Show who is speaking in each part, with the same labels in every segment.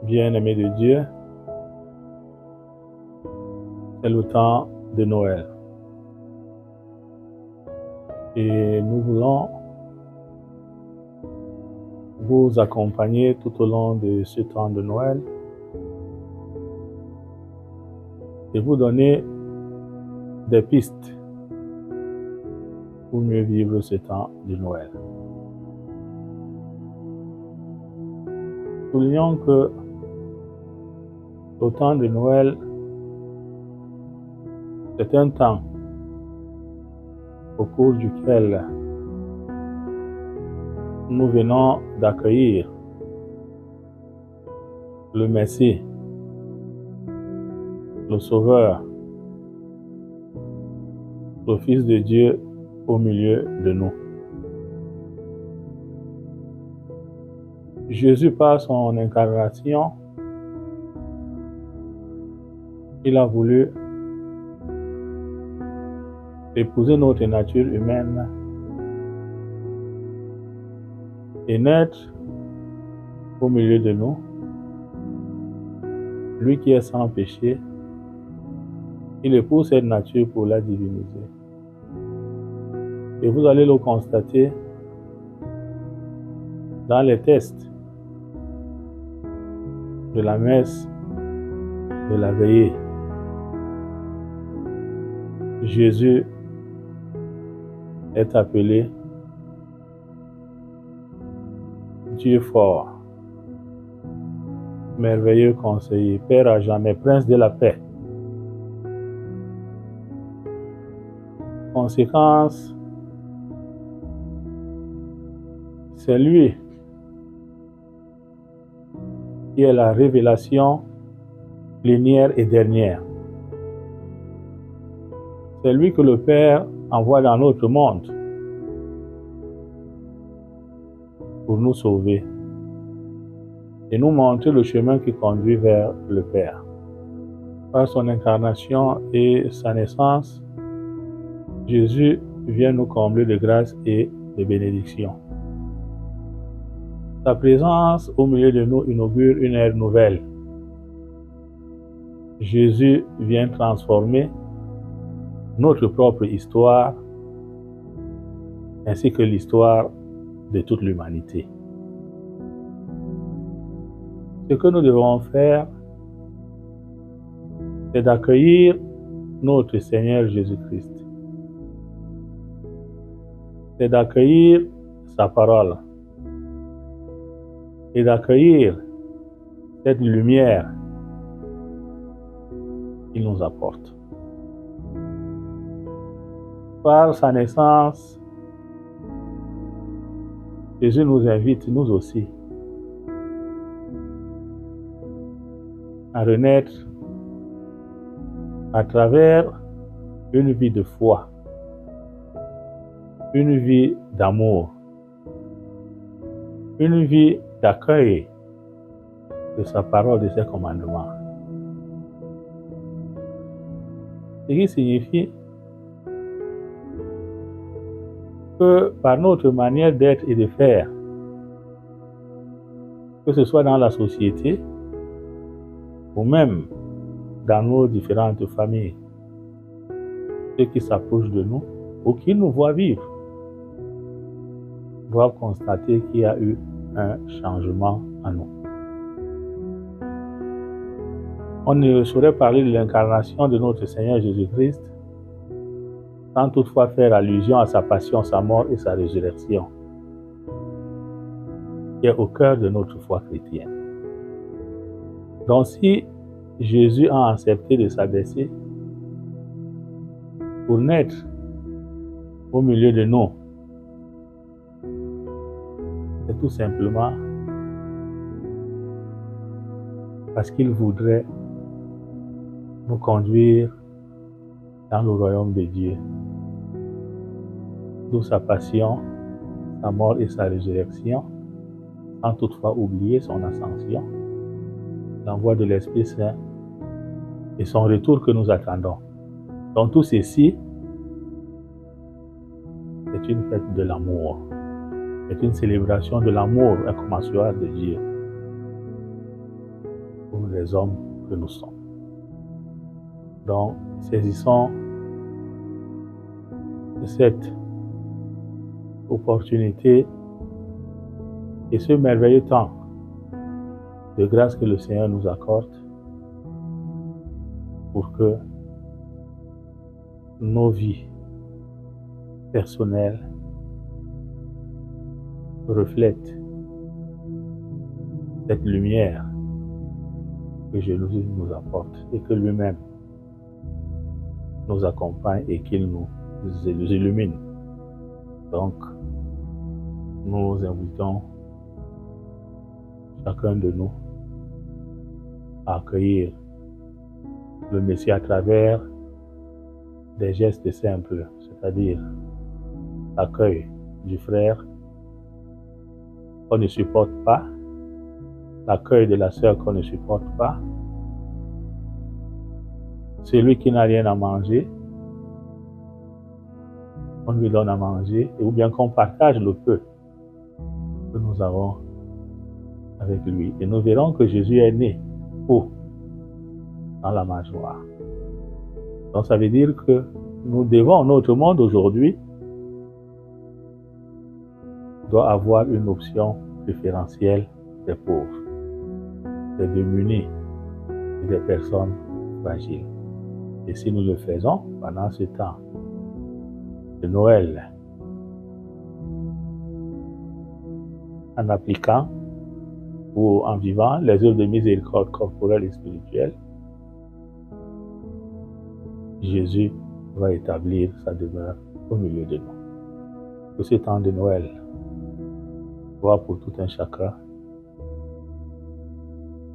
Speaker 1: Bien-aimés de Dieu, c'est le temps de Noël. Et nous voulons vous accompagner tout au long de ce temps de Noël et vous donner des pistes pour mieux vivre ce temps de Noël. Soulignons que le temps de Noël, c'est un temps au cours duquel nous venons d'accueillir le Messie, le Sauveur, le Fils de Dieu au milieu de nous. Jésus, par son incarnation, il a voulu épouser notre nature humaine et naître au milieu de nous. Lui qui est sans péché, il épouse cette nature pour la diviniser. Et vous allez le constater dans les textes de la messe de la veillée. Jésus est appelé Dieu fort, merveilleux conseiller, Père à jamais, Prince de la paix. Conséquence, c'est lui qui est la révélation plénière et dernière. C'est lui que le Père envoie dans notre monde pour nous sauver et nous montrer le chemin qui conduit vers le Père. Par son incarnation et sa naissance, Jésus vient nous combler de grâce et de bénédiction. Sa présence au milieu de nous inaugure une ère nouvelle. Jésus vient transformer notre propre histoire ainsi que l'histoire de toute l'humanité. Ce que nous devons faire, c'est d'accueillir notre Seigneur Jésus-Christ. C'est d'accueillir sa parole et d'accueillir cette lumière qu'il nous apporte. Par sa naissance, Jésus nous invite, nous aussi, à renaître à travers une vie de foi, une vie d'amour, une vie d'accueil de sa parole, de ses commandements. Ce qui signifie que par notre manière d'être et de faire, que ce soit dans la société ou même dans nos différentes familles, ceux qui s'approchent de nous ou qui nous voient vivre doivent constater qu'il y a eu un changement en nous. On ne saurait parler de l'incarnation de notre Seigneur Jésus-Christ sans toutefois faire allusion à sa passion, sa mort et sa résurrection, qui est au cœur de notre foi chrétienne. Donc si Jésus a accepté de s'abaisser pour naître au milieu de nous, c'est tout simplement parce qu'il voudrait nous conduire dans le royaume de Dieu, d'où sa passion, sa mort et sa résurrection, sans toutefois oublier son ascension, l'envoi de l'Esprit Saint et son retour que nous attendons. Donc tout ceci, c'est une fête de l'amour, c'est une célébration de l'amour incommensurable de Dieu. pour les hommes que nous sommes. Donc, saisissons cette opportunité et ce merveilleux temps de grâce que le Seigneur nous accorde pour que nos vies personnelles reflètent cette lumière que Jésus nous apporte et que lui-même nous accompagne et qu'il nous illumine. Donc, nous invitons chacun de nous à accueillir le Messie à travers des gestes simples, c'est-à-dire l'accueil du frère qu'on ne supporte pas, l'accueil de la sœur qu'on ne supporte pas, celui qui n'a rien à manger, on lui donne à manger, ou bien qu'on partage le peu que nous avons avec lui. Et nous verrons que Jésus est né où? Dans la mangeoire. Donc ça veut dire que nous devons, notre monde aujourd'hui doit avoir une option préférentielle des pauvres, des démunis et des personnes fragiles. Et si nous le faisons pendant ce temps de Noël, en appliquant ou en vivant les œuvres de miséricorde corporelle et spirituelle, Jésus va établir sa demeure au milieu de nous. Que ce temps de Noël soit pour tout un chacun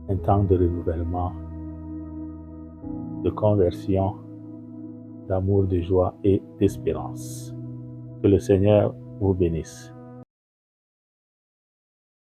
Speaker 1: un temps de renouvellement, de conversion, d'amour, de joie et d'espérance. Que le Seigneur vous bénisse.